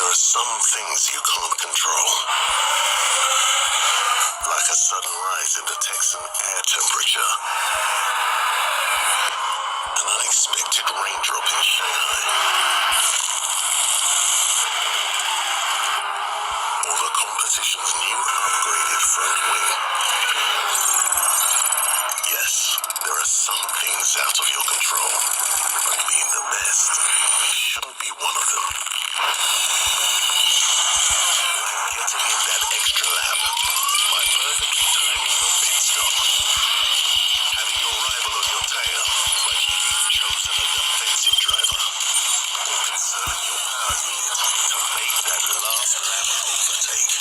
There are some things you can't control. Like a sudden rise in the Texan air temperature. An unexpected raindrop in Shanghai. Or the competition's new upgraded front wing. Yes, there are some things out of your control. But being the best shouldn't be one of them. Like getting in that extra lap by perfectly timing your pit stop. Having your rival on your tail, but you've chosen a defensive driver. Or conserving your power unit to make that last lap overtake.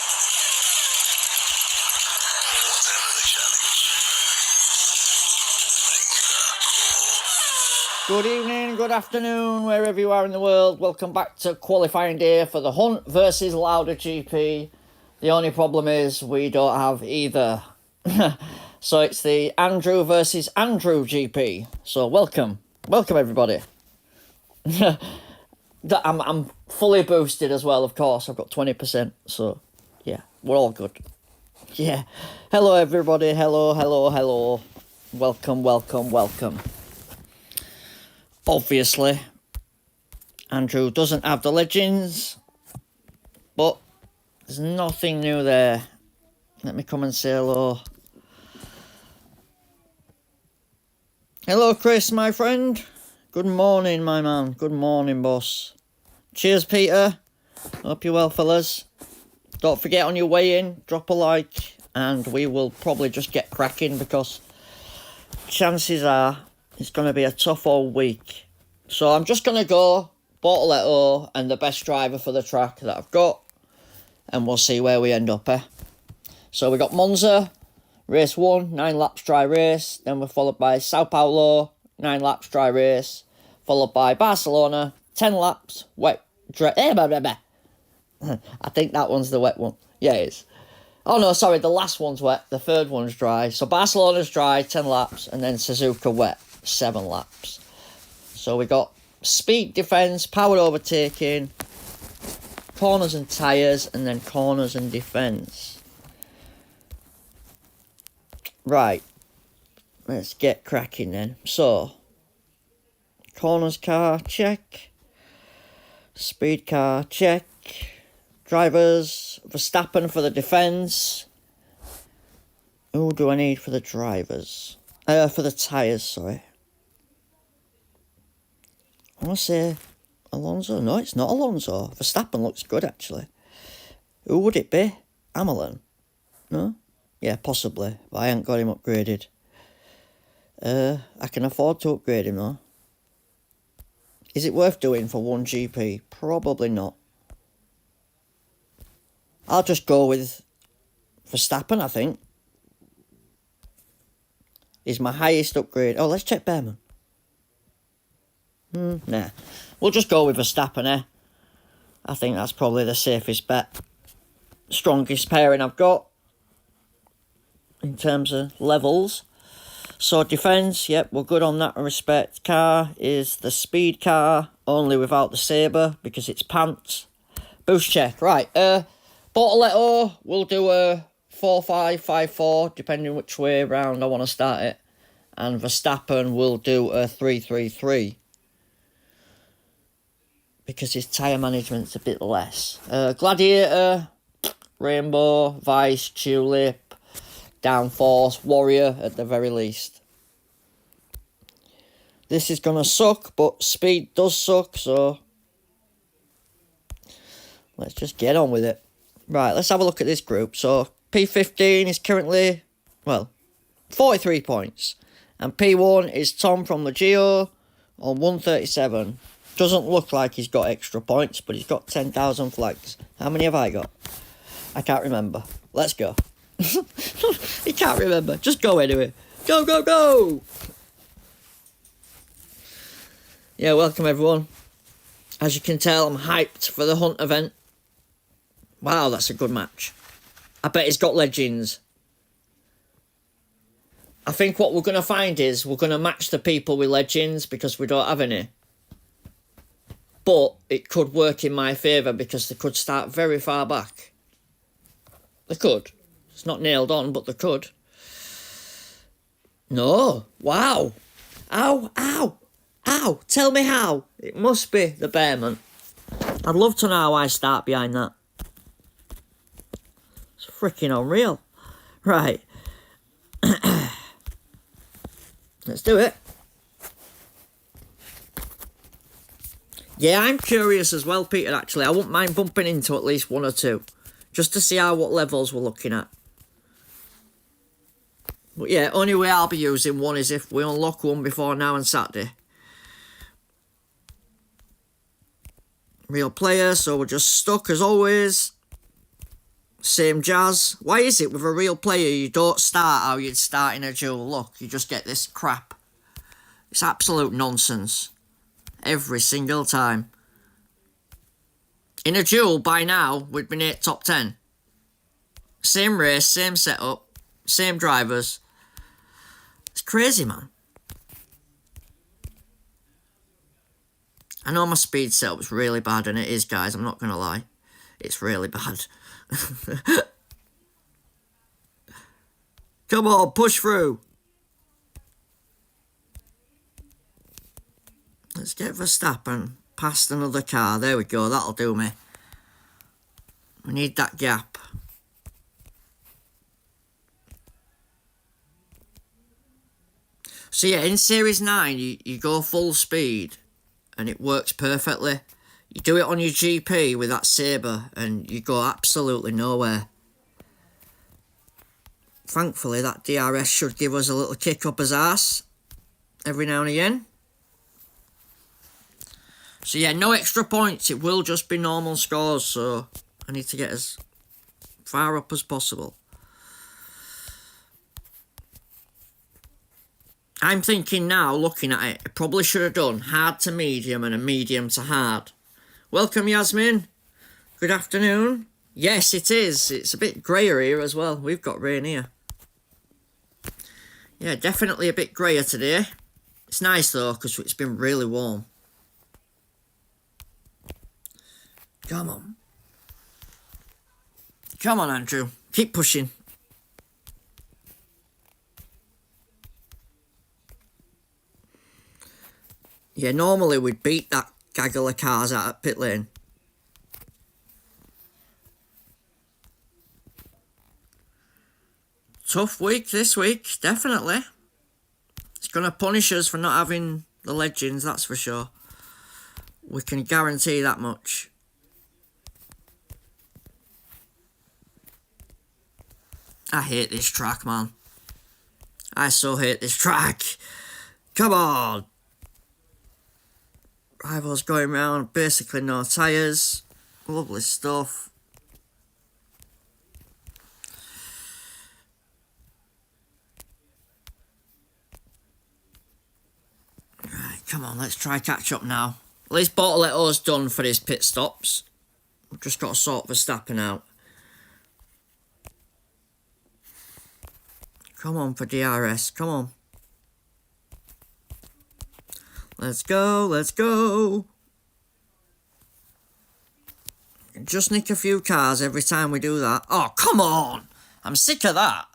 Whatever the challenge, make the call. Good evening, good afternoon, wherever you are in the world. Welcome back to qualifying day for the Hunt versus Lauda GP. The only problem is we don't have either. So it's the Andrew versus Andrew GP. So welcome everybody. I'm fully boosted as well, of course. I've got 20%, so yeah, we're all good. Yeah. Hello everybody, hello. Welcome. Obviously, Andrew doesn't have the legends, but there's nothing new there. Let me come and say hello. Hello, Chris, my friend. Good morning, my man. Good morning, boss. Cheers, Peter. Hope you're well, fellas. Don't forget on your way in, drop a like, and we will probably just get cracking because chances are it's going to be a tough old week. So I'm just going to go Bortoletto and the best driver for the track that I've got, and we'll see where we end up, eh? So we got Monza, race 1, 9 laps dry race. Then we're followed by Sao Paulo, 9 laps dry race. Followed by Barcelona, 10 laps, wet dry. I think that one's the wet one. Yeah, it is. Oh no, sorry, the last one's wet, the third one's dry. So Barcelona's dry, 10 laps, and then Suzuka wet, 7 laps. So we got speed defence, power overtaking, corners and tyres, and then corners and defence. Right, let's get cracking then. So, corners car, check. Speed car, check. Drivers, Verstappen for the defence. Who do I need for the drivers? For the tyres, sorry. I want to say Alonso. No, it's not Alonso. Verstappen looks good, actually. Who would it be? Hamilton? No? Yeah, possibly. But I ain't got him upgraded. I can afford to upgrade him, though. Is it worth doing for one GP? Probably not. I'll just go with Verstappen, I think. Is my highest upgrade. Oh, let's check Behrman. Nah. We'll just go with Verstappen, eh? I think that's probably the safest bet. Strongest pairing I've got in terms of levels. So defence, yep, we're good on that respect. Car is the speed car, only without the sabre because it's pants. Boost check, right. Bortoletto, we'll do a 4-5-5-4, depending which way round I want to start it. And Verstappen will do a 3-3-3. Because his tyre management's a bit less. Gladiator, Rainbow, Vice, Tulip, Downforce, Warrior at the very least. This is going to suck, but speed does suck, so let's just get on with it. Right, let's have a look at this group. So, P15 is currently, 43 points. And P1 is Tom from Legio on 137. Doesn't look like he's got extra points, but he's got 10,000 flags. How many have I got? I can't remember. Let's go. He can't remember. Just go anyway. Go! Yeah, welcome everyone. As you can tell, I'm hyped for the Hunt event. Wow, that's a good match. I bet he's got legends. I think what we're going to find is we're going to match the people with legends because we don't have any. But it could work in my favour because they could start very far back. They could. It's not nailed on, but they could. No. Wow. Ow, ow, ow. Tell me how. It must be the bearman. I'd love to know how I start behind that. It's freaking unreal. Right. Let's do it. Yeah, I'm curious as well, Peter, actually. I wouldn't mind bumping into at least one or two. Just to see what levels we're looking at. But yeah, only way I'll be using one is if we unlock one before now and Saturday. Real player, so we're just stuck as always. Same jazz. Why is it with a real player you don't start how you'd start in a duel? Look, you just get this crap. It's absolute nonsense. Every single time. In a duel, by now, we'd been 8 top 10. Same race, same setup, same drivers. It's crazy, man. I know my speed setup's really bad, and it is, guys, I'm not going to lie. It's really bad. Come on, push through. Let's get Verstappen past another car. There we go, that'll do me. We need that gap. So yeah, in Series 9, you go full speed and it works perfectly. You do it on your GP with that Sabre and you go absolutely nowhere. Thankfully, that DRS should give us a little kick up his arse every now and again. So yeah, no extra points. It will just be normal scores, so I need to get as far up as possible. I'm thinking now, looking at it, I probably should have done hard to medium and a medium to hard. Welcome, Yasmin. Good afternoon. Yes, it is. It's a bit greyer here as well. We've got rain here. Yeah, definitely a bit greyer today. It's nice though, because it's been really warm. Come on. Come on, Andrew. Keep pushing. Yeah, normally we'd beat that gaggle of cars out at pit lane. Tough week this week, definitely. It's going to punish us for not having the legends, that's for sure. We can guarantee that much. I hate this track, man. I so hate this track. Come on. Rivals going round, basically no tyres. Lovely stuff. Right, come on, let's try catch up now. At least Bortoletto's done for his pit stops. We've just got to sort Verstappen out. Come on for DRS, come on. Let's go, let's go. Just nick a few cars every time we do that. Oh, come on. I'm sick of that.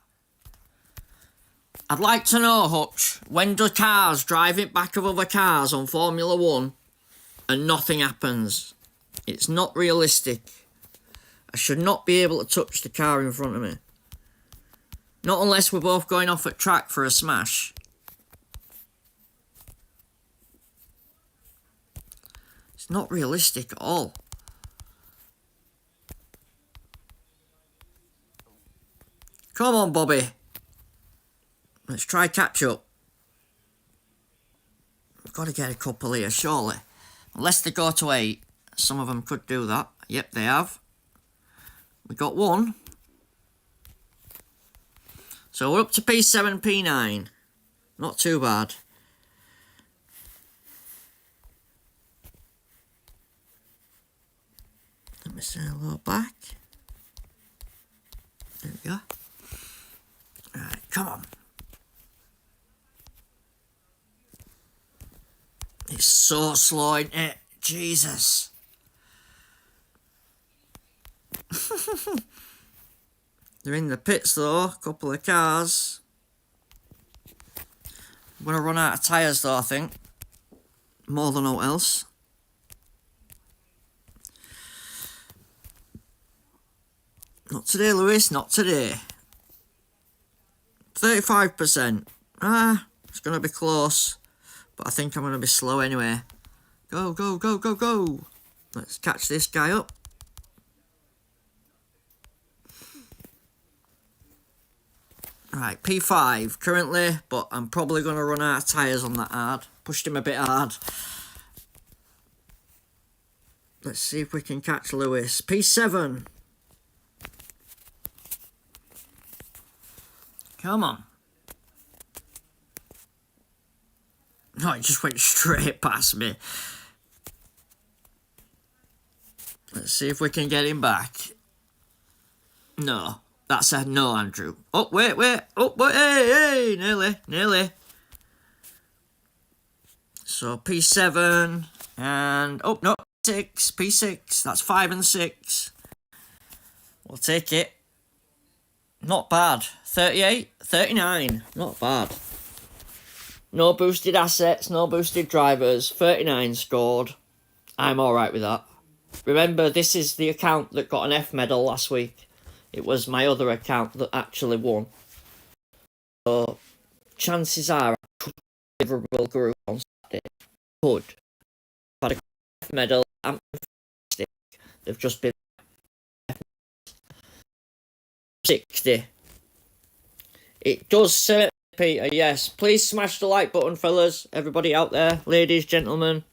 I'd like to know, Hutch, when do cars drive it back of other cars on Formula 1 and nothing happens? It's not realistic. I should not be able to touch the car in front of me. Not unless we're both going off at track for a smash. It's not realistic at all. Come on, Bobby. Let's try catch up. We've got to get a couple here, surely. Unless they go to 8. Some of them could do that. Yep, they have. We got one. So we're up to P7, P9. Not too bad. Let me say hello back. There we go. Right, come on. It's so slow, isn't it? Jesus. They're in the pits though, a couple of cars. I'm going to run out of tyres though, I think. More than all else. Not today, Lewis, not today. 35%. It's going to be close. But I think I'm going to be slow anyway. Go, go, go, go, go. Let's catch this guy up. Right, P5 currently, but I'm probably going to run out of tyres on that hard. Pushed him a bit hard. Let's see if we can catch Lewis. P7. Come on. No, it just went straight past me. Let's see if we can get him back. No. That's a no, Andrew. Oh, wait. Oh, wait, hey, nearly. So, P7, and, oh, no, P6. That's 5 and 6. We'll take it. Not bad. 38, 39. Not bad. No boosted assets, no boosted drivers. 39 scored. I'm alright with that. Remember, this is the account that got an F medal last week. It was my other account that actually won. So, chances are I could have a Liverpool group on Saturday. Could. But a F medal, I'm fantastic. They've just been 60. It does say, Peter, yes. Please smash the like button, fellas. Everybody out there, ladies, gentlemen.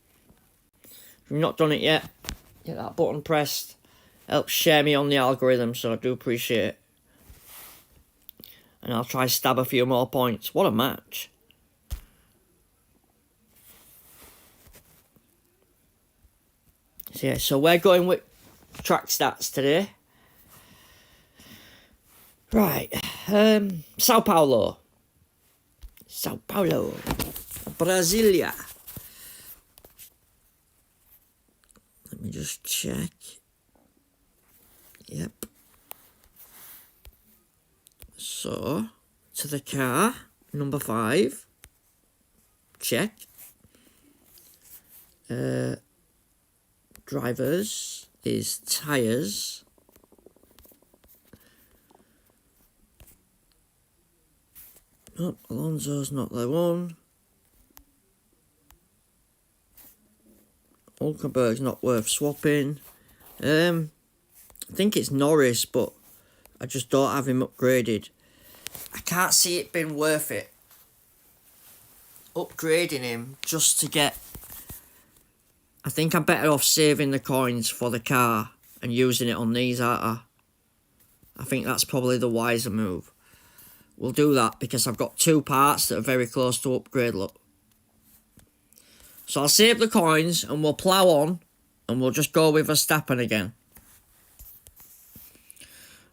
If you've not done it yet, get that button pressed. Helps share me on the algorithm, so I do appreciate it. And I'll try to stab a few more points. What a match. So yeah, so we're going with track stats today. Right. Sao Paulo. Brasilia. Let me just check. Yep. So, to the car, number 5. Check. Drivers is tyres. Oh, Alonso's not the one. Hulkenberg's not worth swapping. I think it's Norris, but I just don't have him upgraded. I can't see it being worth it. Upgrading him just to get... I think I'm better off saving the coins for the car and using it on these, aren't I? I think that's probably the wiser move. We'll do that because I've got 2 parts that are very close to upgrade, look. So I'll save the coins and we'll plough on and we'll just go with Verstappen again.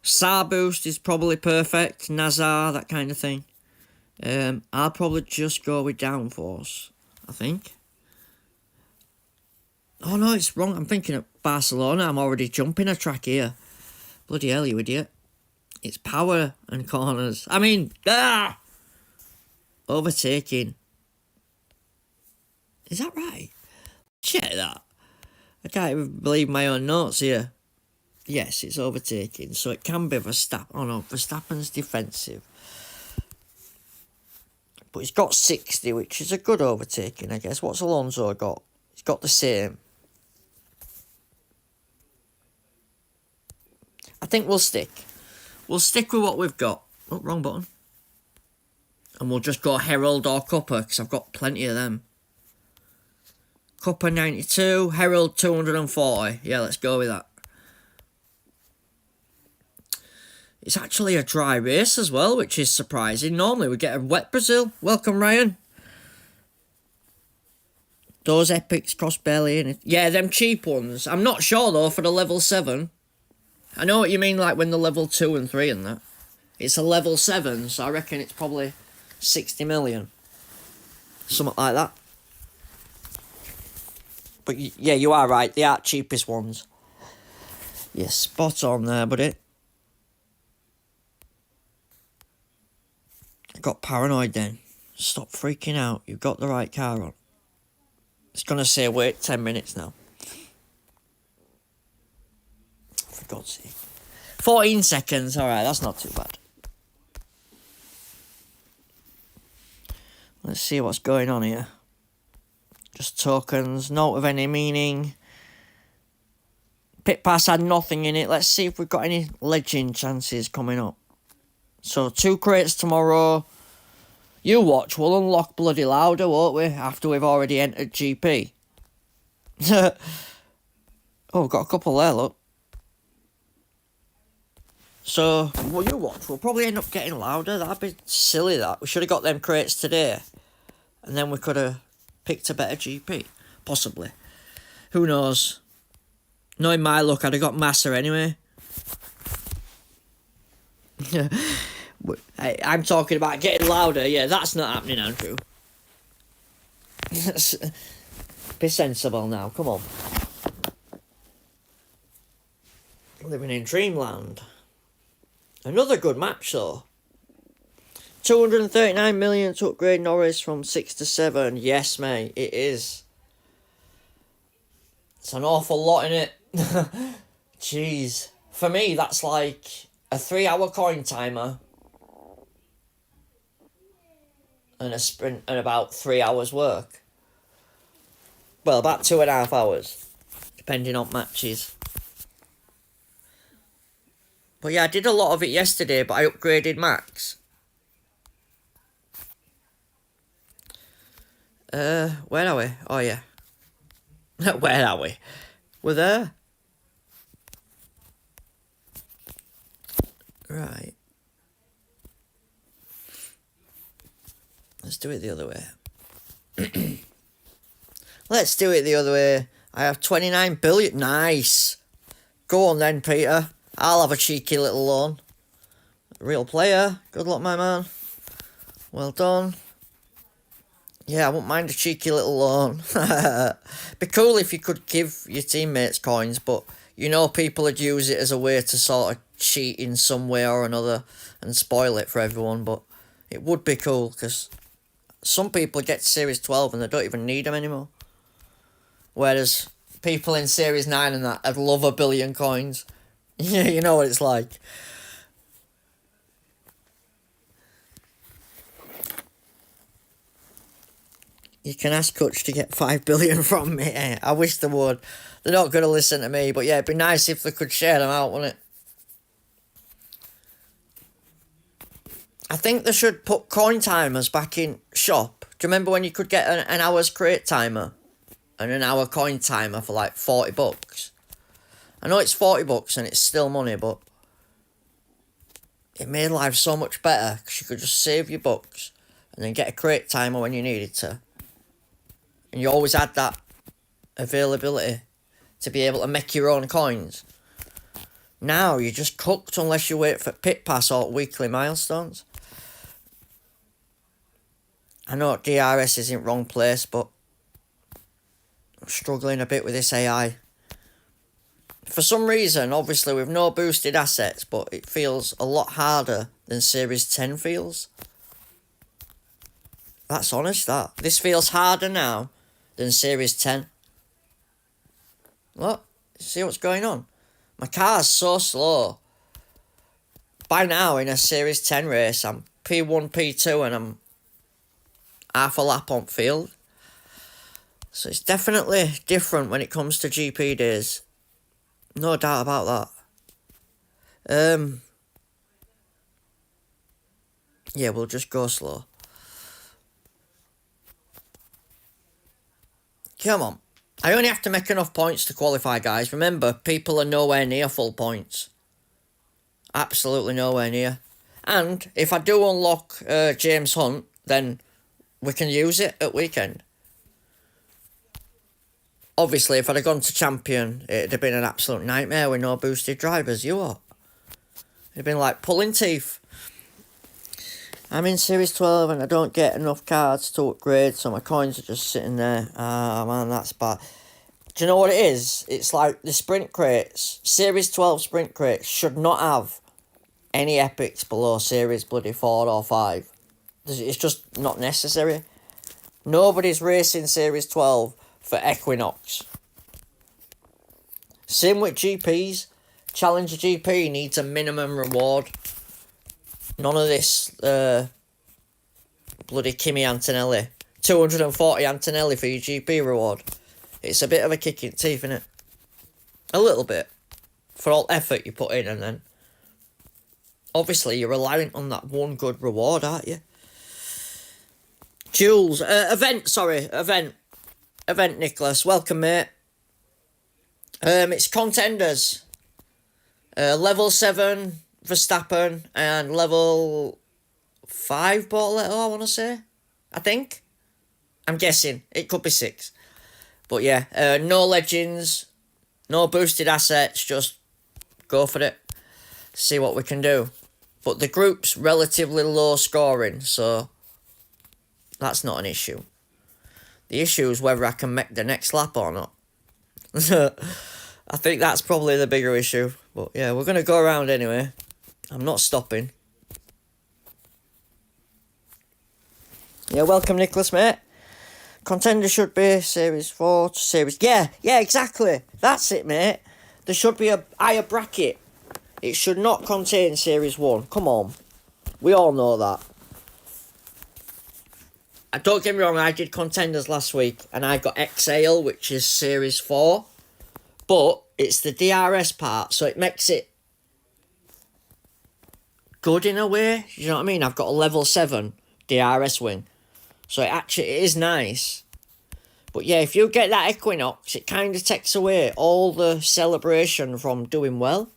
SAR boost is probably perfect. Nazar, that kind of thing. I'll probably just go with downforce, I think. Oh no, it's wrong. I'm thinking of Barcelona. I'm already jumping a track here. Bloody hell, you idiot. It's power and corners. I mean, overtaking. Is that right? Check that. I can't even believe my own notes here. Yes, it's overtaking, so it can be Verstappen. Oh no, Verstappen's defensive. But he's got 60, which is a good overtaking, I guess. What's Alonso got? He's got the same. I think we'll stick. We'll stick with what we've got. Oh, wrong button. And we'll just go Herald or Cuppa, because I've got plenty of them. Cuppa 92, Herald 240. Yeah, let's go with that. It's actually a dry race as well, which is surprising. Normally we get a wet Brazil. Welcome, Ryan. Those epics cost barely anything. Yeah, them cheap ones. I'm not sure, though, for the level 7. I know what you mean, like when the level 2 and 3 and that. It's a level 7, so I reckon it's probably 60 million. Something like that. But yeah, you are right. They are cheapest ones. Yeah, spot on there, buddy. I got paranoid then. Stop freaking out. You've got the right car on. It's going to say wait 10 minutes now. For God's sake. 14 seconds. Alright, that's not too bad. Let's see what's going on here. Just tokens. Not of any meaning. Pit pass had nothing in it. Let's see if we've got any legend chances coming up. So 2 crates tomorrow. You watch, we'll unlock bloody Lauda, won't we? After we've already entered GP. Oh, we've got a couple there, look. So, well, you watch, we'll probably end up getting Lauda. That'd be silly, that. We should have got them crates today. And then we could have picked a better GP. Possibly. Who knows? Knowing my luck, I'd have got Massa anyway. I'm talking about getting Lauda. Yeah, that's not happening, Andrew. Be sensible now, come on. Living in dreamland. Another good match, though. 239 million to upgrade Norris from 6 to 7. Yes, mate, it is. It's an awful lot in it. Jeez. For me, that's like a 3-hour coin timer. And a sprint and about 3 hours work. Well, about 2.5 hours. Depending on matches. But yeah, I did a lot of it yesterday, but I upgraded Max. Where are we? Oh, yeah. Where are we? We're there. Right. Let's do it the other way. Let's do it the other way. I have 29 billion. Nice. Go on then, Peter. I'll have a cheeky little loan. Real player. Good luck, my man. Well done. Yeah, I wouldn't mind a cheeky little loan. Be cool if you could give your teammates coins, but you know people would use it as a way to sort of cheat in some way or another and spoil it for everyone, but it would be cool because some people get to Series 12 and they don't even need them anymore. Whereas people in Series 9 and that, I'd love 1 billion coins. Yeah, you know what it's like. You can ask Kutch to get 5 billion from me. I wish they would. They're not going to listen to me, but yeah, it'd be nice if they could share them out, wouldn't it? I think they should put coin timers back in shop. Do you remember when you could get an hour's crate timer and an hour coin timer for like $40? I know it's $40 and it's still money, but it made life so much better because you could just save your bucks and then get a crate timer when you needed to. And you always had that availability to be able to make your own coins. Now you're just cooked unless you wait for pit pass or weekly milestones. I know DRS isn't wrong place, but I'm struggling a bit with this AI. For some reason, obviously with no boosted assets, but it feels a lot harder than Series 10 feels. That's honest, that. This feels harder now than Series 10. Look, see what's going on? My car's so slow. By now, in a Series 10 race, I'm P1, P2, and I'm half a lap on field. So it's definitely different when it comes to GP days. No doubt about that. Yeah, we'll just go slow. Come on. I only have to make enough points to qualify, guys. Remember, people are nowhere near full points. Absolutely nowhere near. And if I do unlock James Hunt, then we can use it at weekend. Obviously, if I'd have gone to champion, it'd have been an absolute nightmare with no boosted drivers. You what? It'd have been like pulling teeth. I'm in Series 12 and I don't get enough cards to upgrade, so my coins are just sitting there. Ah, man, that's bad. Do you know what it is? It's like the sprint crates, Series 12 sprint crates should not have any epics below Series bloody 4 or 5. It's just not necessary. Nobody's racing Series 12 for Equinox. Same with GPs. Challenger GP needs a minimum reward. None of this bloody Kimi Antonelli. 240 Antonelli for your GP reward. It's a bit of a kick in the teeth, isn't it? A little bit. For all effort you put in, and then obviously you're reliant on that one good reward, aren't you? Jules, event, Nicholas. Welcome, mate. It's Contenders. Level 7 Verstappen and level 5 Bortoletto, I want to say. I think. I'm guessing. It could be 6. But yeah, no legends, no boosted assets, just go for it. See what we can do. But the group's relatively low scoring, so that's not an issue. The issue is whether I can make the next lap or not. I think that's probably the bigger issue. But yeah, we're going to go around anyway. I'm not stopping. Yeah, welcome Nicholas, mate. Contender should be Series 4 to Series... Yeah, exactly. That's it, mate. There should be a higher bracket. It should not contain Series 1. Come on. We all know that. Don't get me wrong, I did Contenders last week and I got Exhale, which is Series 4. But it's the DRS part, so it makes it good in a way. You know what I mean? I've got a level 7 DRS wing. So it is nice. But yeah, if you get that Equinox, it kind of takes away all the celebration from doing well.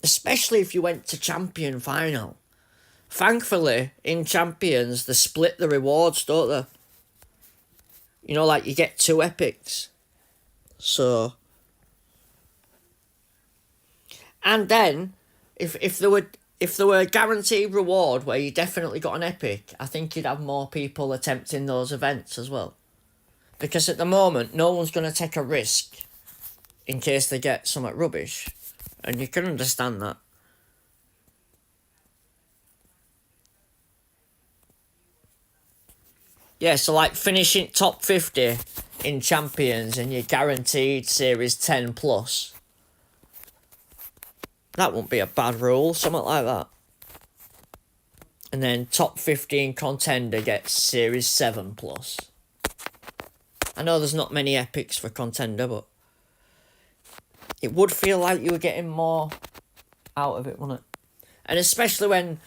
Especially if you went to Champion Final. Thankfully, in Champions, they split the rewards, don't they? You know, like you get 2 epics. So... And then, if there were a guaranteed reward where you definitely got an epic, I think you'd have more people attempting those events as well. Because at the moment, no one's going to take a risk in case they get something rubbish. And you can understand that. Yeah, so like finishing top 50 in Champions and you're guaranteed Series 10 plus. That won't be a bad rule, something like that. And then top 15 Contender gets Series 7 plus. I know there's not many epics for Contender, but it would feel like you were getting more out of it, wouldn't it? And especially when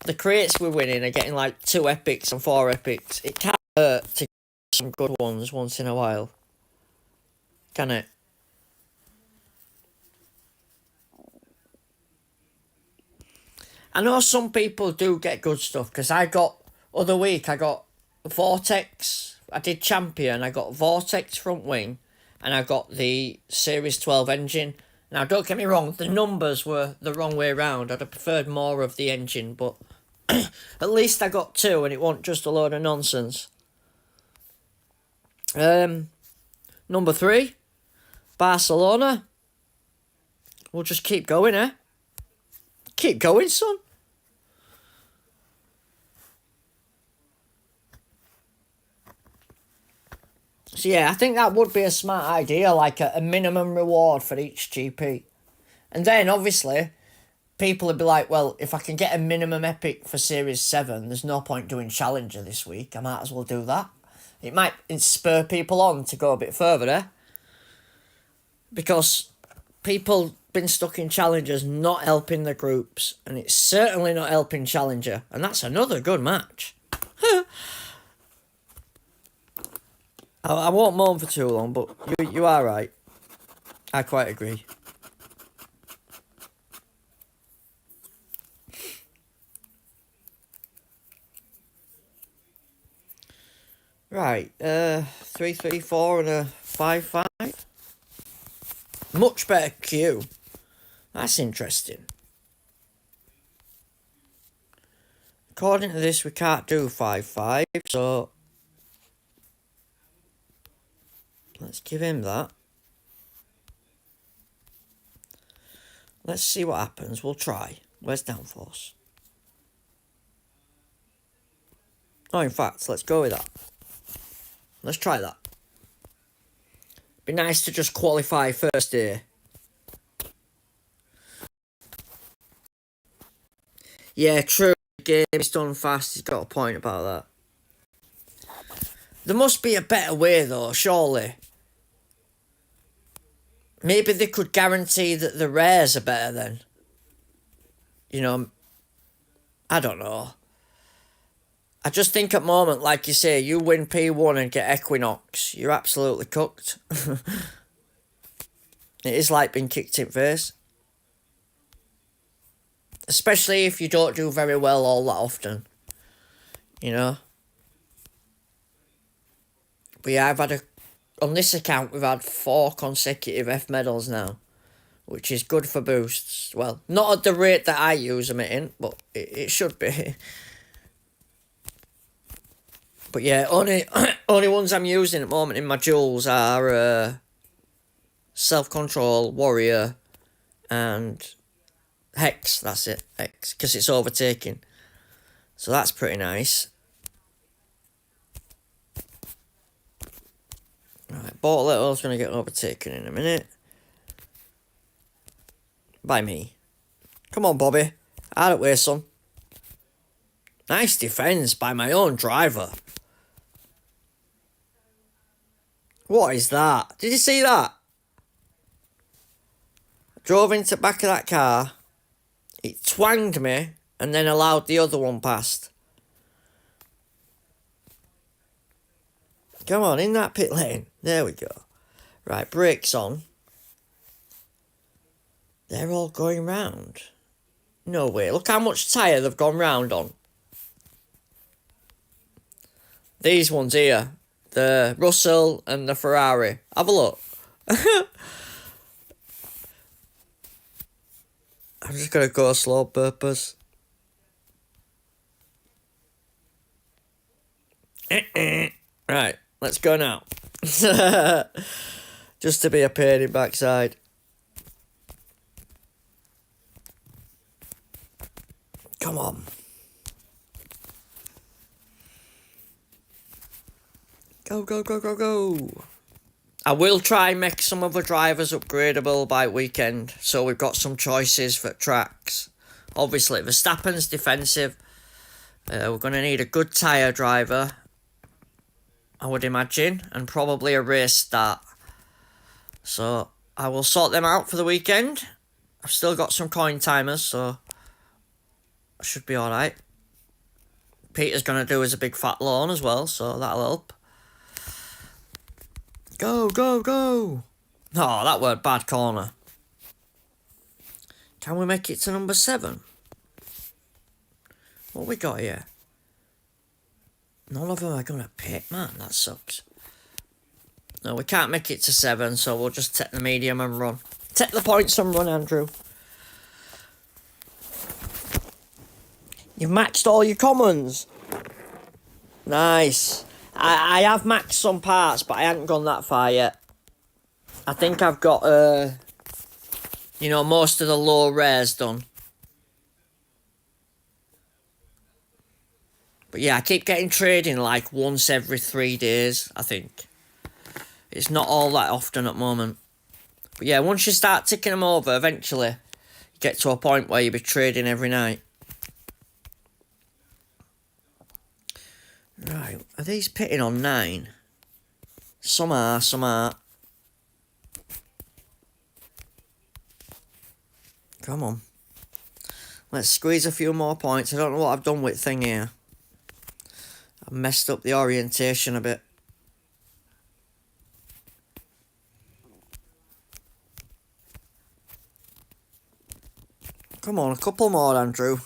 the crates we're winning are getting like 2 epics and 4 epics. It can't hurt to get some good ones once in a while. Can it? I know some people do get good stuff, because other week I got Vortex. I did Champion, I got Vortex front wing, and I got the Series 12 engine. Now, don't get me wrong, the numbers were the wrong way round. I'd have preferred more of the engine, but at least I got 2 and it wasn't just a load of nonsense. Number 3, Barcelona. We'll just keep going, eh? Keep going, son. So yeah, I think that would be a smart idea, like a minimum reward for each GP. And then, obviously, people would be like, well, if I can get a minimum epic for Series 7, there's no point doing Challenger this week. I might as well do that. It might spur people on to go a bit further, eh? Because people been stuck in Challengers not helping the groups, and it's certainly not helping Challenger, and that's another good match. I won't moan for too long, but you are right. I quite agree. Right, 3-3-4 and a 5-5. Much better queue. That's interesting. According to this, we can't do 5-5, so Let's give him that. Let's see what happens. We'll try. Where's downforce? Oh, in fact, let's go with that. Let's try that. Be nice to just qualify first here. Yeah, true. The game is done fast. He's got a point about that. There must be a better way, though, surely. Maybe they could guarantee that the rares are better then. You know, I don't know. I just think at the moment, like you say, you win P1 and get Equinox, you're absolutely cooked. It is like being kicked in the face. Especially if you don't do very well all that often. You know? But yeah, on this account, we've had 4 consecutive F medals now. Which is good for boosts. Well, not at the rate that I use them in, but it should be. But yeah, only ones I'm using at the moment in my jewels are Self-Control, Warrior, and Hex. That's it, Hex, because it's overtaking. So that's pretty nice. Right, Bortoletto's going to get overtaken in a minute. By me. Come on, Bobby. Out of the way, son. Nice defence by my own driver. What is that? Did you see that? I drove into the back of that car. It twanged me and then allowed the other one past. Come on, in that pit lane. There we go. Right, brakes on. They're all going round. No way. Look how much tyre they've gone round on. These ones here. The Russell and the Ferrari. Have a look. I'm just going to go slow purpose. Right, let's go now. Just to be a pain in backside. Come on. Go, go, go, go, go. I will try and make some of the drivers upgradable by weekend, so we've got some choices for tracks. Obviously, Verstappen's defensive. We're going to need a good tyre driver, I would imagine, and probably a race start. So, I will sort them out for the weekend. I've still got some coin timers, so I should be alright. Peter's going to do us a big fat lawn as well, so that'll help. Go, go, go. Oh, that weren't bad corner. Can we make it to number 7? What we got here? None of them are going to pit, man. That sucks. No, we can't make it to 7, so we'll just take the medium and run. Take the points and run, Andrew. You've maxed all your commons. Nice. I have maxed some parts, but I haven't gone that far yet. I think I've got, most of the low rares done. But yeah, I keep getting trading like once every 3 days, I think. It's not all that often at the moment. But yeah, once you start ticking them over, eventually you get to a point where you'll be trading every night. Right, are these pitting on 9? Some are, some aren't. Come on. Let's squeeze a few more points. I don't know what I've done with thing here. I've messed up the orientation a bit. Come on, a couple more, Andrew.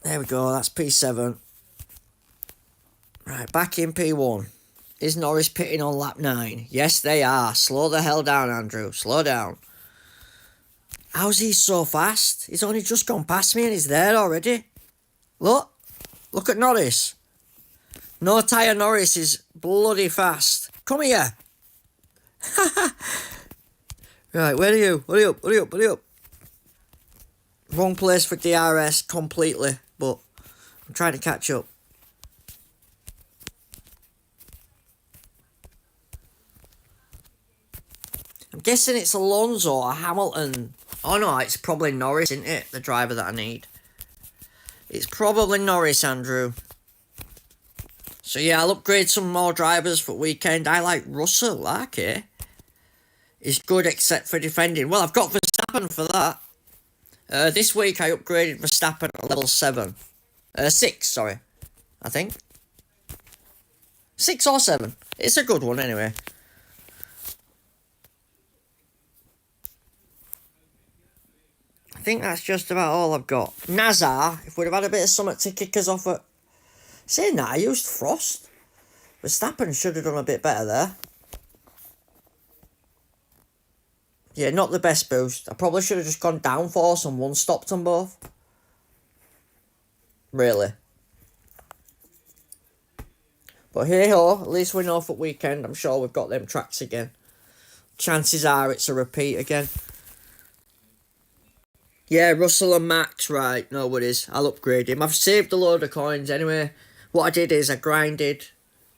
There we go, that's P7. Right, back in P1. Is Norris pitting on lap 9? Yes, they are. Slow the hell down, Andrew. Slow down. How's he so fast? He's only just gone past me and he's there already. Look at Norris. No tyre Norris is bloody fast. come here. Right, where are you? Hurry up, hurry up, hurry up. Wrong place for DRS completely, but I'm trying to catch up. I'm guessing it's Alonso or Hamilton. Oh no, it's probably Norris, isn't it? The driver that I need. It's probably Norris, Andrew. So yeah, I'll upgrade some more drivers for weekend. I like Russell, okay. He's good except for defending. Well, I've got Verstappen for that. This week I upgraded Verstappen to level 7. 6, sorry. I think. 6 or 7. It's a good one anyway. I think that's just about all I've got. Nazar, if we'd have had a bit of something to kick us off at... Saying that, I used Frost. Verstappen should have done a bit better there. Yeah, not the best boost. I probably should have just gone downforce and one-stopped them both. Really. But hey-ho, at least we know for weekend. I'm sure we've got them tracks again. Chances are it's a repeat again. Yeah, Russell and Max, right. No worries. I'll upgrade him. I've saved a load of coins anyway. What I did is I grinded.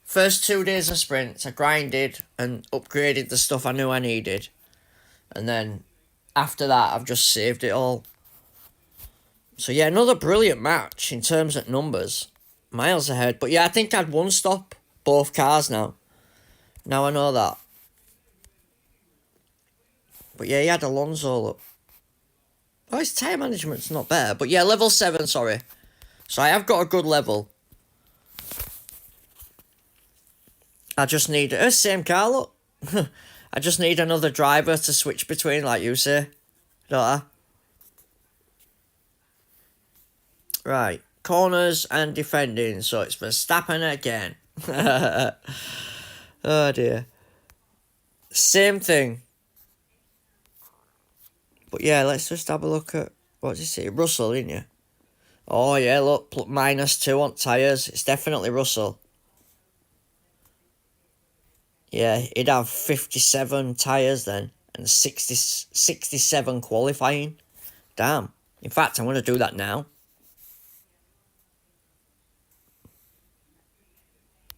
First 2 days of sprints, I grinded and upgraded the stuff I knew I needed. And then after that, I've just saved it all. So yeah, another brilliant match in terms of numbers. Miles ahead. But yeah, I think I'd one stop both cars now. Now I know that. But yeah, he had Alonso up. Oh, his tyre management's not better. But yeah, level 7, sorry. So I have got a good level. I just need... same car, look. I just need another driver to switch between, like you say. Don't I? Right. Corners and defending. So it's Verstappen again. Oh, dear. Same thing. But yeah, let's just have a look at... What did you say? Russell, didn't you? Oh, yeah, look. -2 on tyres. It's definitely Russell. Yeah, he'd have 57 tyres then. And 67 qualifying. Damn. In fact, I'm going to do that now.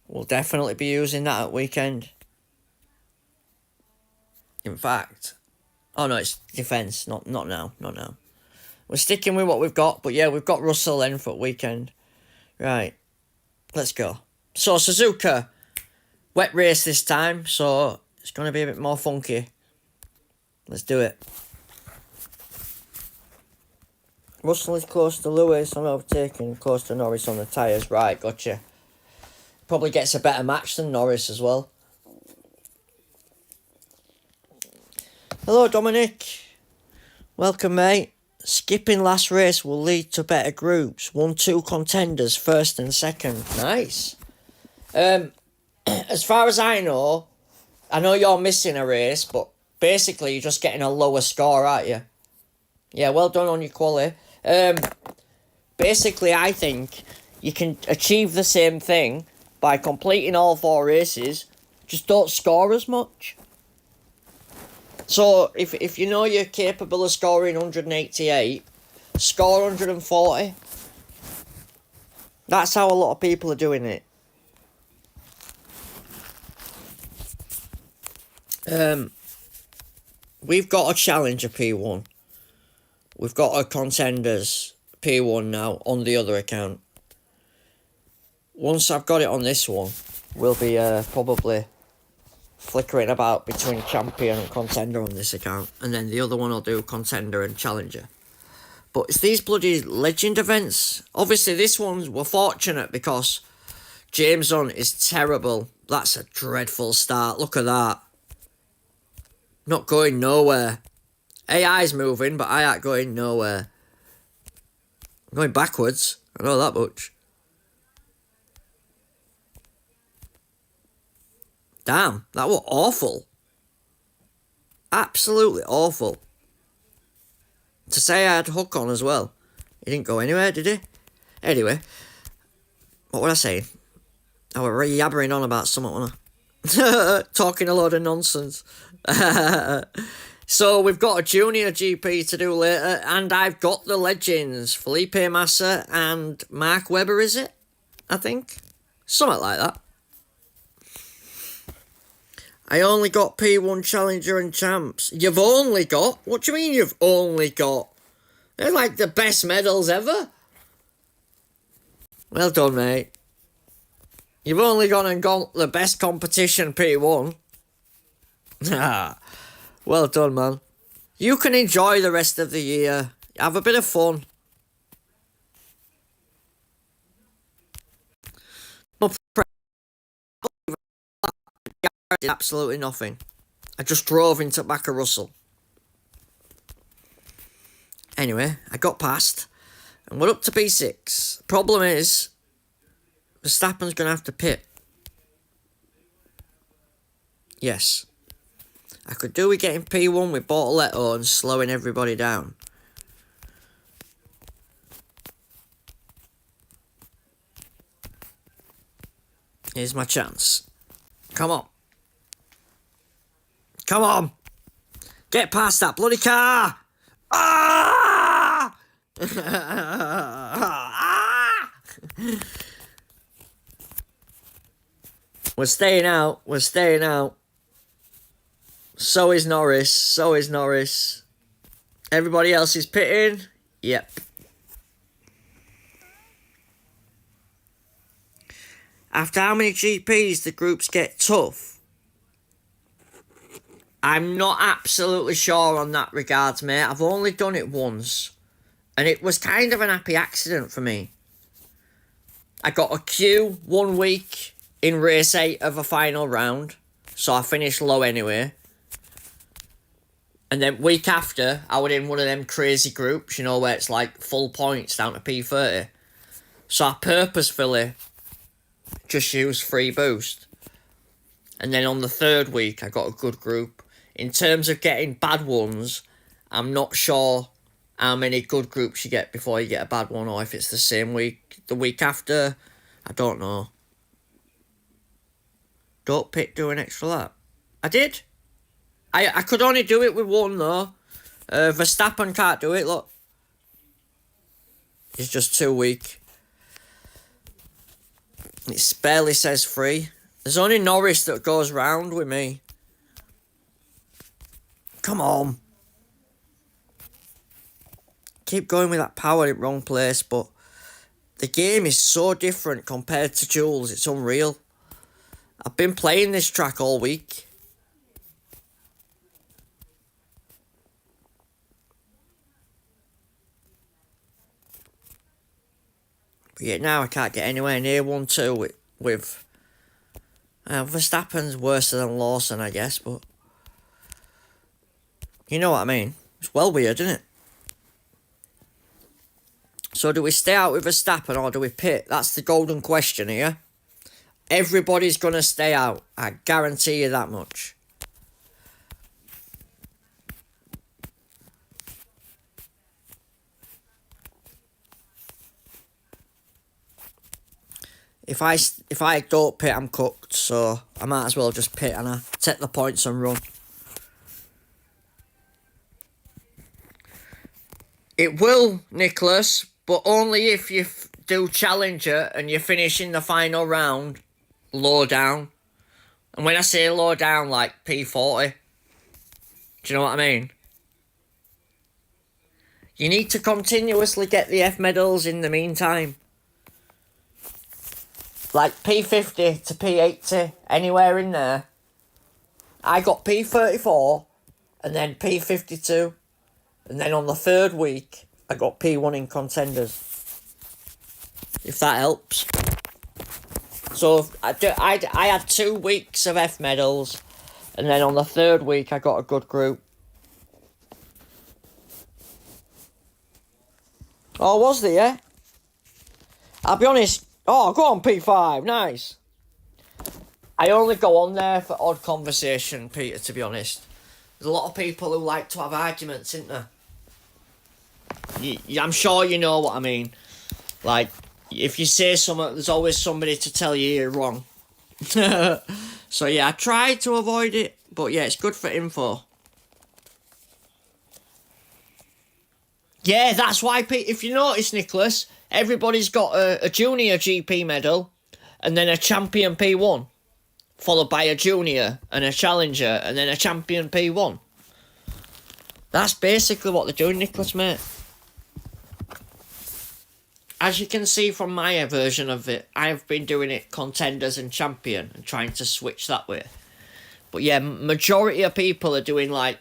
We'll definitely be using that at weekend. In fact... Oh, no, it's defence. Not now. Not now. We're sticking with what we've got. But yeah, we've got Russell then for weekend. Right. Let's go. So, Suzuka. Wet race this time. So, it's going to be a bit more funky. Let's do it. Russell is close to Lewis. I'm overtaking close to Norris on the tyres. Right, gotcha. Probably gets a better match than Norris as well. Hello, Dominic. Welcome, mate. Skipping last race will lead to better groups. 1-2 contenders, first and second. Nice. As far as I know you're missing a race, but basically you're just getting a lower score, aren't you? Yeah, well done on your quali. Basically, I think you can achieve the same thing by completing all 4 races. Just don't score as much. So, if you know you're capable of scoring 188, score 140. That's how a lot of people are doing it. We've got a Challenger P1. We've got a Contenders P1 now on the other account. Once I've got it on this one, we'll be probably... flickering about between Champion and Contender on this account. And then the other one I'll do Contender and Challenger. But it's these bloody Legend events. Obviously this one, we're fortunate because James Hunt is terrible. That's a dreadful start. Look at that. Not going nowhere. AI's moving, but I ain't going nowhere. I'm going backwards. I know that much. Damn, that was awful. Absolutely awful. To say I had Hook on as well. He didn't go anywhere, did he? Anyway, what was I saying? I was yabbering on about something, wasn't Talking a load of nonsense. So we've got a junior GP to do later, and I've got the legends, Felipe Massa and Mark Webber, is it? I think. Something like that. I only got P1 Challenger and Champs. You've only got? What do you mean you've only got? They're like the best medals ever. Well done, mate. You've only gone and got the best competition P1. Well done, man. You can enjoy the rest of the year. Have a bit of fun. But did absolutely nothing. I just drove into back of Russell. Anyway, I got past. And we're up to P6. Problem is, Verstappen's going to have to pit. Yes. I could do with getting P1 with Bortoletto and slowing everybody down. Here's my chance. Come on. Come on. Get past that bloody car. Ah! Ah! We're staying out. We're staying out. So is Norris. So is Norris. Everybody else is pitting. Yep. After how many GPs the groups get tough? I'm not absolutely sure on that regards, mate. I've only done it once. And it was kind of an happy accident for me. I got a Q 1 week in race 8 of a final round. So I finished low anyway. And then week after, I was in one of them crazy groups, you know, where it's like full points down to P30. So I purposefully just used free boost. And then on the 3rd week, I got a good group. In terms of getting bad ones, I'm not sure how many good groups you get before you get a bad one, or if it's the same week, the week after, I don't know. Don't pit, do an extra lap. I did. I could only do it with one though. Verstappen can't do it, look. He's just too weak. It barely says free. There's only Norris that goes round with me. Come on. Keep going with that power in wrong place, but the game is so different compared to Jules. It's unreal. I've been playing this track all week. But yet now I can't get anywhere near 1-2 with Verstappen's worse than Lawson, I guess, but you know what I mean. It's well weird, isn't it? So do we stay out with Verstappen or do we pit? That's the golden question here. Everybody's going to stay out. I guarantee you that much. If I don't pit, I'm cooked. So I might as well just pit and I take the points and run. It will, Nicholas, but only if you do Challenger and you finish in the final round low down. And when I say low down, like P40. Do you know what I mean? You need to continuously get the F medals in the meantime. Like P50 to P80, anywhere in there. I got P34 and then P52. And then on the 3rd week, I got P1 in Contenders. If that helps. So I had 2 weeks of F medals. And then on the 3rd week, I got a good group. Oh, was there, yeah? I'll be honest. Oh, go on, P5. Nice. I only go on there for odd conversation, Peter, to be honest. There's a lot of people who like to have arguments, isn't there? I'm sure you know what I mean. Like, if you say something, there's always somebody to tell you you're wrong. So yeah, I tried to avoid it, but yeah, it's good for info. Yeah, that's why, if you notice, Nicholas, everybody's got a junior GP medal and then a champion P1, followed by a junior and a challenger and then a champion P1. That's basically what they're doing, Nicholas, mate. As you can see from my version of it, I've been doing it contenders and champion and trying to switch that way. But yeah, majority of people are doing like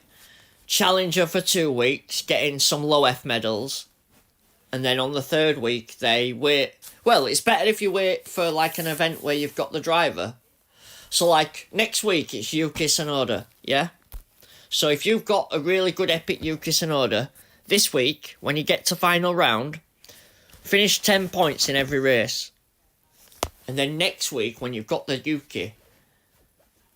challenger for 2 weeks, getting some low F medals, and then on the third week they wait. Well, it's better if you wait for like an event where you've got the driver. So like next week it's Yuki Tsunoda, yeah? So if you've got a really good epic Yuki Tsunoda, this week when you get to final round, finish 10 points in every race. And then next week when you've got the Yuki,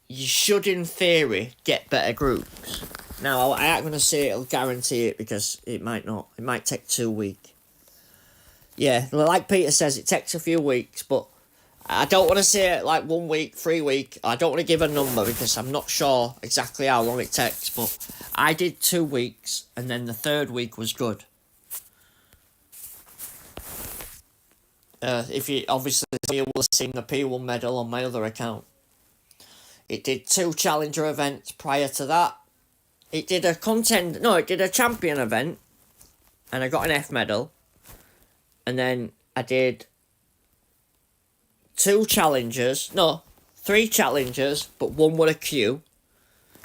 you should in theory get better groups. Now, I ain't going to say it'll guarantee it because it might not. It might take 2 weeks. Yeah, like Peter says, it takes a few weeks, but I don't want to say it like 1 week, 3 weeks. I don't want to give a number because I'm not sure exactly how long it takes, but I did 2 weeks and then the third week was good. If you obviously you will have seen the P1 medal on my other account. It did 2 challenger events prior to that. It did a it did a champion event, and I got an F medal. And then I did 3 challengers, but 1 with a Q.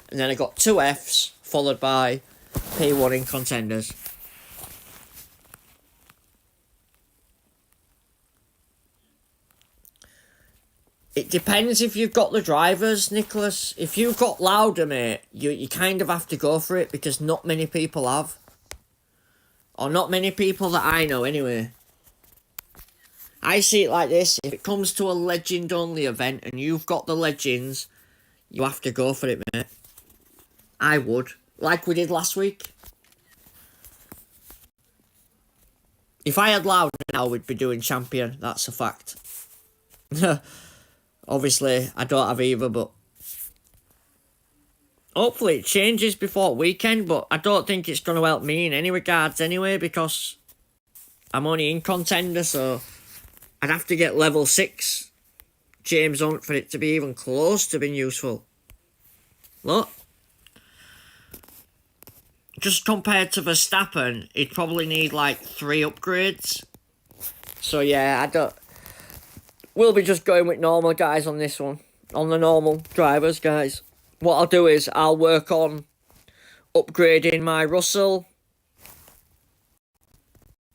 And then I got 2 Fs, followed by P1 in contenders. It depends if you've got the drivers, Nicholas. If you've got Lauda, mate, you kind of have to go for it because not many people have. Or not many people that I know, anyway. I see it like this. If it comes to a legend-only event and you've got the legends, you have to go for it, mate. I would. Like we did last week. If I had Lauda now, we'd be doing champion. That's a fact. Obviously, I don't have either, but hopefully it changes before weekend, but I don't think it's going to help me in any regards anyway, because I'm only in contender, so I'd have to get level 6 James Hunt for it to be even close to being useful. Look. Just compared to Verstappen, he'd probably need like 3 upgrades. So yeah, we'll be just going with normal guys on this one. On the normal drivers, guys. What I'll do is I'll work on upgrading my Russell.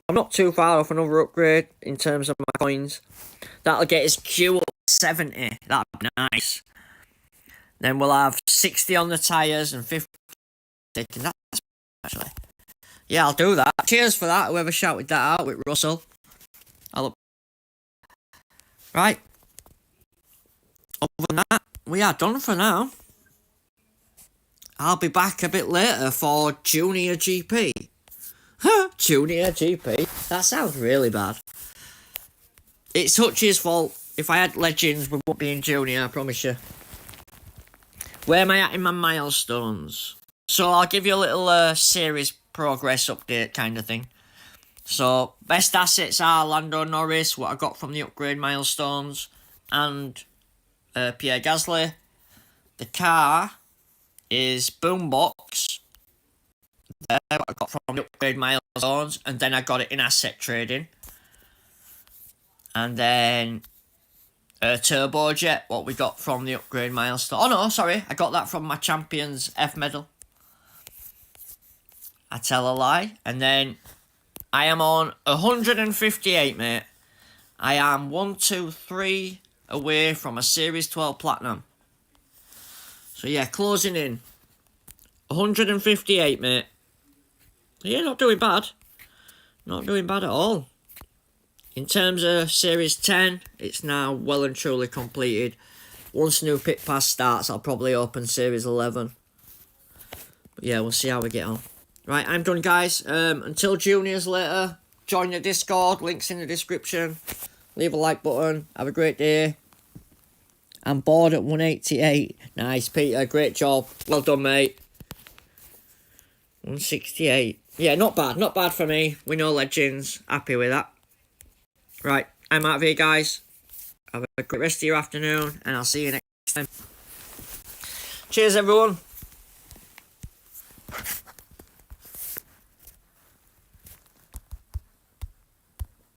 I'm not too far off another upgrade in terms of my coins. That'll get his Q up to 70. That'd be nice. Then we'll have 60 on the tyres and 50. That's actually. Yeah, I'll do that. Cheers for that, whoever shouted that out with Russell. Right. Other than that, we are done for now. I'll be back a bit later for Junior GP. Junior GP? That sounds really bad. It's Hutch's fault. If I had legends, we wouldn't be in Junior, I promise you. Where am I at in my milestones? So I'll give you a little series progress update kind of thing. So, best assets are Lando Norris, what I got from the upgrade milestones, and Pierre Gasly. The car is Boombox, what I got from the upgrade milestones, and then I got it in asset trading. And then Turbojet, what we got from the upgrade milestone. Oh no, sorry, I got that from my Champions F medal. I tell a lie. And then I am on 158, mate. I am 1, 2, 3 away from a Series 12 Platinum. So yeah, closing in. 158, mate. Yeah, not doing bad. Not doing bad at all. In terms of Series 10, it's now well and truly completed. Once new pit pass starts, I'll probably open Series 11. But yeah, we'll see how we get on. Right, I'm done, guys. Until juniors later, join the Discord. Links in the description. Leave a like button. Have a great day. I'm bored at 188. Nice, Peter. Great job. Well done, mate. 168. Yeah, not bad. Not bad for me. We know legends. Happy with that. Right, I'm out of here, guys. Have a great rest of your afternoon, and I'll see you next time. Cheers, everyone.